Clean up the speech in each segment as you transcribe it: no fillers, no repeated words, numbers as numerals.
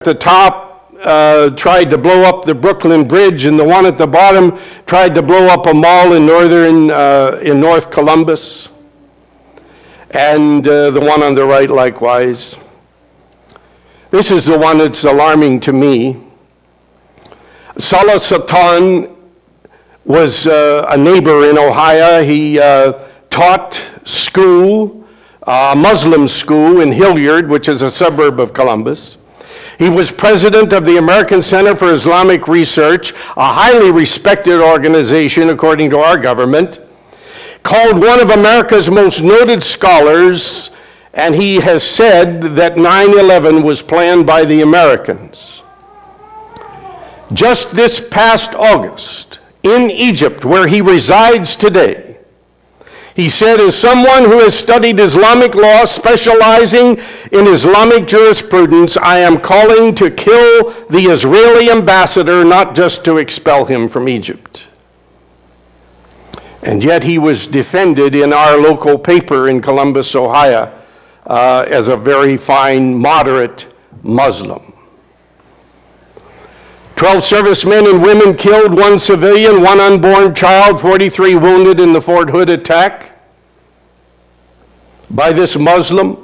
at the top tried to blow up the Brooklyn Bridge, and the one at the bottom tried to blow up a mall in North Columbus, and the one on the right likewise. This is the one that's alarming to me. Salah Sultan was a neighbor in Ohio. He taught school, a Muslim school in Hilliard, which is a suburb of Columbus. He was president of the American Center for Islamic Research, a highly respected organization according to our government, called one of America's most noted scholars, and he has said that 9/11 was planned by the Americans. Just this past August, in Egypt, where he resides today, he said, as someone who has studied Islamic law, specializing in Islamic jurisprudence, I am calling to kill the Israeli ambassador, not just to expel him from Egypt. And yet he was defended in our local paper in Columbus, Ohio, as a very fine, moderate Muslim. 12 servicemen and women killed, 1 civilian, 1 unborn child, 43 wounded in the Fort Hood attack by this Muslim.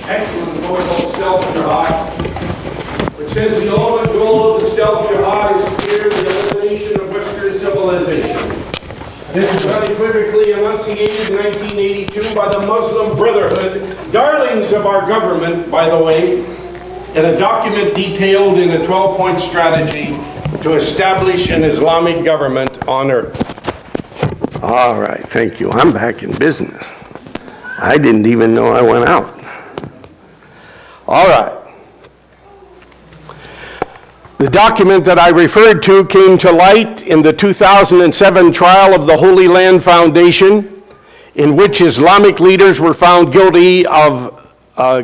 Excellent book called Stealth Jihad, which says the ultimate goal of the Stealth Jihad is to fear the elimination of Western civilization. This is unequivocally enunciated in 1982 by the Muslim Brotherhood, darlings of our government, by the way, in a document detailed in a 12-point strategy to establish an Islamic government on earth. All right, thank you. I'm back in business. I didn't even know I went out. All right. The document that I referred to came to light in the 2007 trial of the Holy Land Foundation, in which Islamic leaders were found guilty of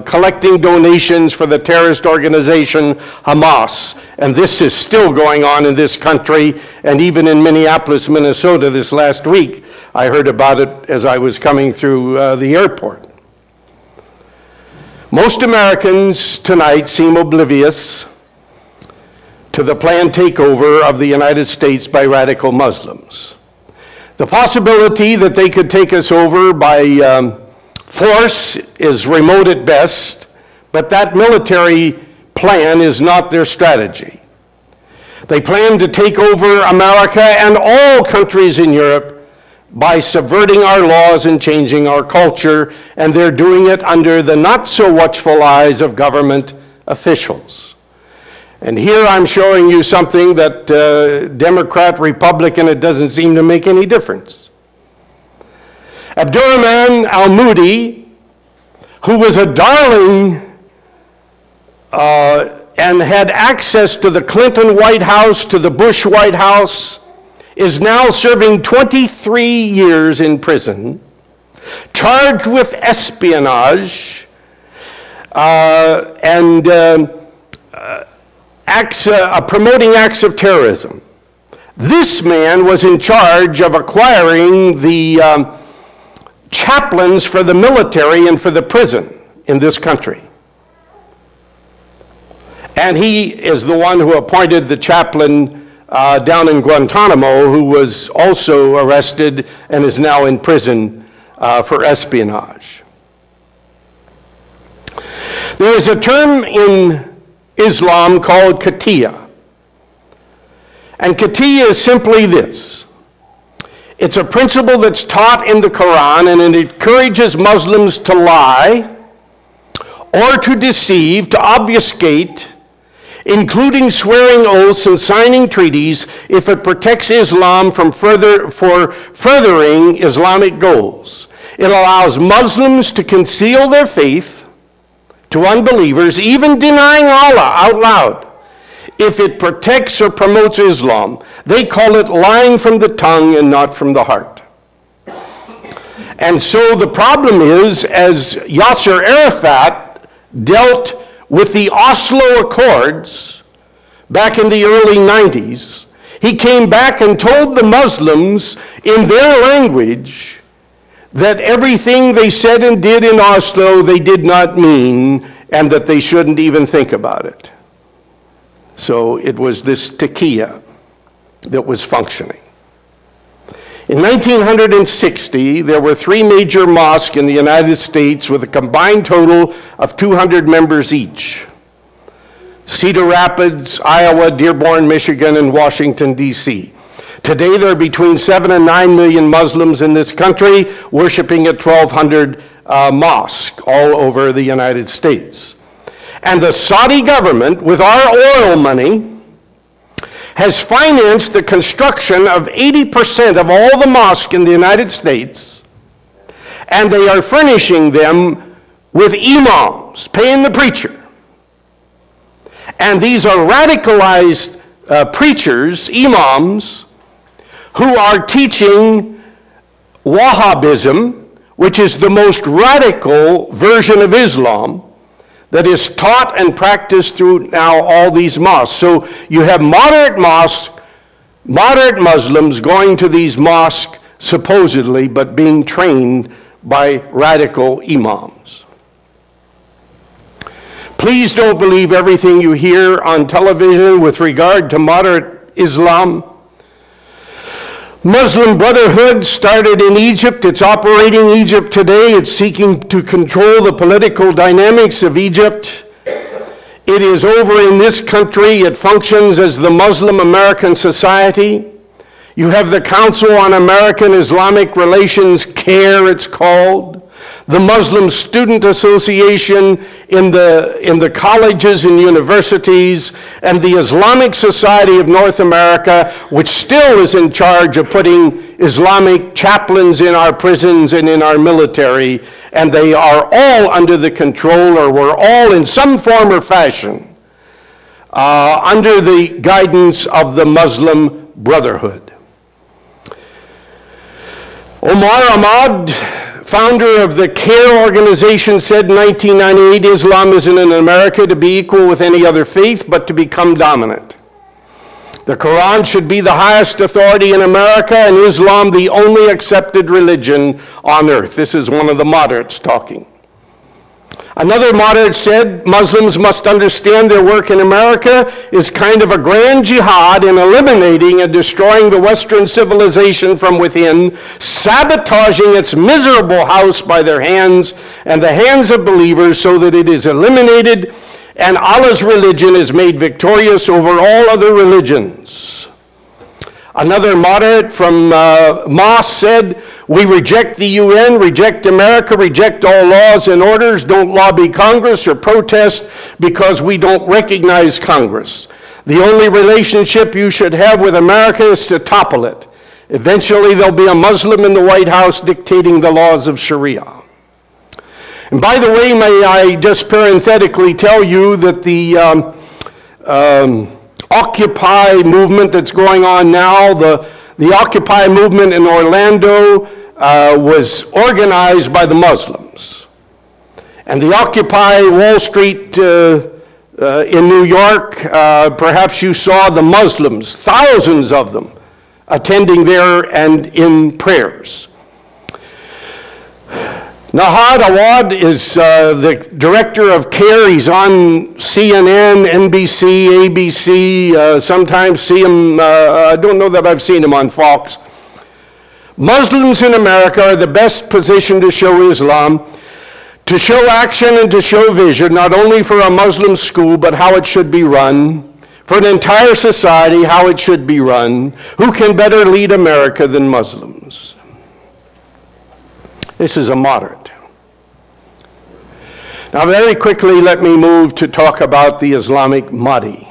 collecting donations for the terrorist organization Hamas. And this is still going on in this country, and even in Minneapolis, Minnesota this last week. I heard about it as I was coming through the airport. Most Americans tonight seem oblivious to the planned takeover of the United States by radical Muslims. The possibility that they could take us over by force is remote at best, but that military plan is not their strategy. They plan to take over America and all countries in Europe by subverting our laws and changing our culture, and they're doing it under the not-so-watchful eyes of government officials. And here I'm showing you something that Democrat, Republican, it doesn't seem to make any difference. Abdurrahman al-Moudi, who was a darling and had access to the Clinton White House, to the Bush White House, is now serving 23 years in prison, charged with espionage and promoting acts of terrorism. This man was in charge of acquiring the chaplains for the military and for the prison in this country. And he is the one who appointed the chaplain down in Guantanamo, who was also arrested and is now in prison for espionage. There is a term in Islam called qatiyya. And qatiyya is simply this. It's a principle that's taught in the Quran, and it encourages Muslims to lie or to deceive, to obfuscate, including swearing oaths and signing treaties if it protects Islam from furthering Islamic goals. It allows Muslims to conceal their faith to unbelievers, even denying Allah out loud, if it protects or promotes Islam. They call it lying from the tongue and not from the heart. And so the problem is, as Yasser Arafat dealt with the Oslo Accords back in the early 90s, he came back and told the Muslims in their language that everything they said and did in Oslo they did not mean, and that they shouldn't even think about it. So it was this taqiyya that was functioning. In 1960, there were 3 major mosques in the United States with a combined total of 200 members each: Cedar Rapids, Iowa, Dearborn, Michigan, and Washington, D.C. Today, there are between 7 and 9 million Muslims in this country worshiping at 1,200 mosques all over the United States. And the Saudi government, with our oil money, has financed the construction of 80% of all the mosques in the United States, and they are furnishing them with imams, paying the preacher. And these are radicalized preachers, imams, who are teaching Wahhabism, which is the most radical version of Islam, that is taught and practiced through now all these mosques. So you have moderate Muslims going to these mosques supposedly, but being trained by radical imams. Please don't believe everything you hear on television with regard to moderate Islam. Muslim Brotherhood started in Egypt. It's operating in Egypt today. It's seeking to control the political dynamics of Egypt. It is over in this country. It functions as the Muslim American Society. You have the Council on American Islamic Relations, CARE it's called. The Muslim Student Association in the colleges and universities, and the Islamic Society of North America, which still is in charge of putting Islamic chaplains in our prisons and in our military, and they are all under the control, or were all in some form or fashion, under the guidance of the Muslim Brotherhood. Omar Ahmad, founder of the CARE organization, said in 1998, Islam isn't in America to be equal with any other faith, but to become dominant. The Quran should be the highest authority in America, and Islam the only accepted religion on earth. This is one of the moderates talking. Another moderate said Muslims must understand their work in America is kind of a grand jihad in eliminating and destroying the Western civilization from within, sabotaging its miserable house by their hands and the hands of believers so that it is eliminated and Allah's religion is made victorious over all other religions. Another moderate from Moss said, we reject the UN, reject America, reject all laws and orders, don't lobby Congress or protest because we don't recognize Congress. The only relationship you should have with America is to topple it. Eventually there'll be a Muslim in the White House dictating the laws of Sharia. And by the way, may I just parenthetically tell you that the Occupy movement that's going on now, the Occupy movement in Orlando was organized by the Muslims. And the Occupy Wall Street in New York, perhaps you saw the Muslims, thousands of them, attending there and in prayers. Nahad Awad is the director of CARE. He's on CNN, NBC, ABC, sometimes see him, I don't know that I've seen him on Fox. Muslims in America are the best positioned to show Islam, to show action and to show vision, not only for a Muslim school, but how it should be run, for an entire society, how it should be run. Who can better lead America than Muslims? This is a moderate. Now, very quickly, let me move to talk about the Islamic Mahdi.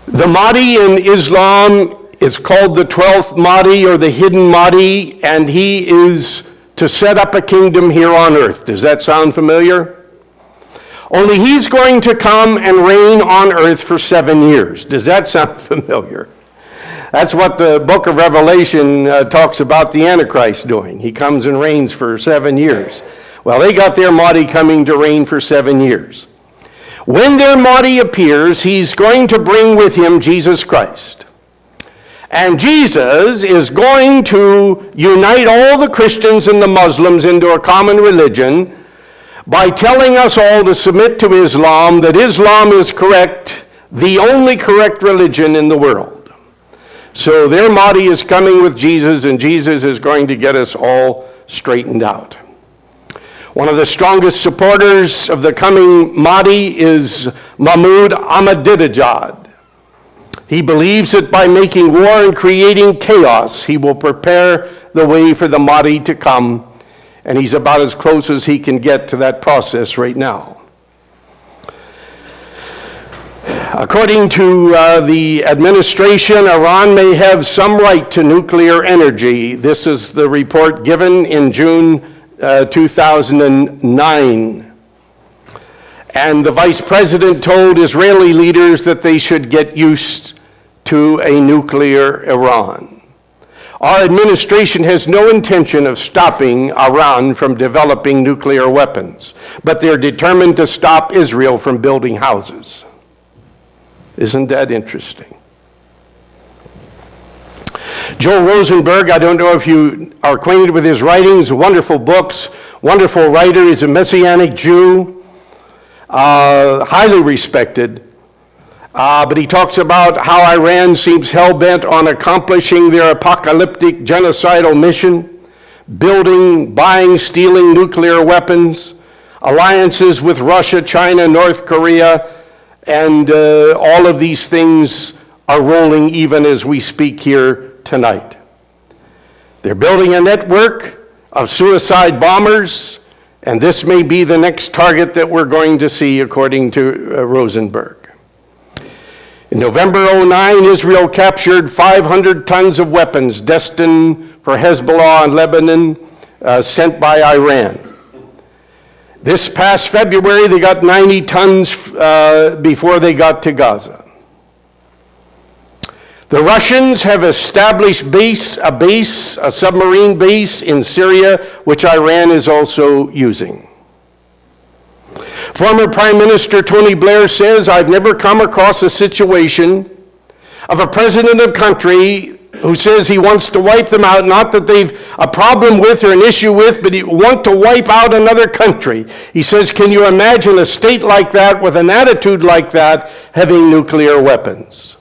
The Mahdi in Islam is called the 12th Mahdi or the hidden Mahdi, and he is to set up a kingdom here on earth. Does that sound familiar? Only he's going to come and reign on earth for 7 years. Does that sound familiar? That's what the book of Revelation talks about the Antichrist doing. He comes and reigns for 7 years. Well, they got their Mahdi coming to reign for 7 years. When their Mahdi appears, he's going to bring with him Jesus Christ. And Jesus is going to unite all the Christians and the Muslims into a common religion by telling us all to submit to Islam, that Islam is correct, the only correct religion in the world. So their Mahdi is coming with Jesus, and Jesus is going to get us all straightened out. One of the strongest supporters of the coming Mahdi is Mahmoud Ahmadinejad. He believes that by making war and creating chaos, he will prepare the way for the Mahdi to come, and he's about as close as he can get to that process right now. According to the administration, Iran may have some right to nuclear energy. This is the report given in June 2009. And the vice president told Israeli leaders that they should get used to a nuclear Iran. Our administration has no intention of stopping Iran from developing nuclear weapons, but they're determined to stop Israel from building houses. Isn't that interesting? Joel Rosenberg, I don't know if you are acquainted with his writings, wonderful books, wonderful writer. He's a Messianic Jew, highly respected. But he talks about how Iran seems hell-bent on accomplishing their apocalyptic genocidal mission, building, buying, stealing nuclear weapons, alliances with Russia, China, North Korea, and all of these things are rolling even as we speak here tonight. They're building a network of suicide bombers, and this may be the next target that we're going to see, according to Rosenberg. In November 2009, Israel captured 500 tons of weapons destined for Hezbollah in Lebanon, sent by Iran. This past February, they got 90 tons before they got to Gaza. The Russians have established a submarine base in Syria, which Iran is also using. Former Prime Minister Tony Blair says, I've never come across a situation of a president of a country who says he wants to wipe them out, not that they've a problem with or an issue with, but he want to wipe out another country. He says, can you imagine a state like that with an attitude like that having nuclear weapons?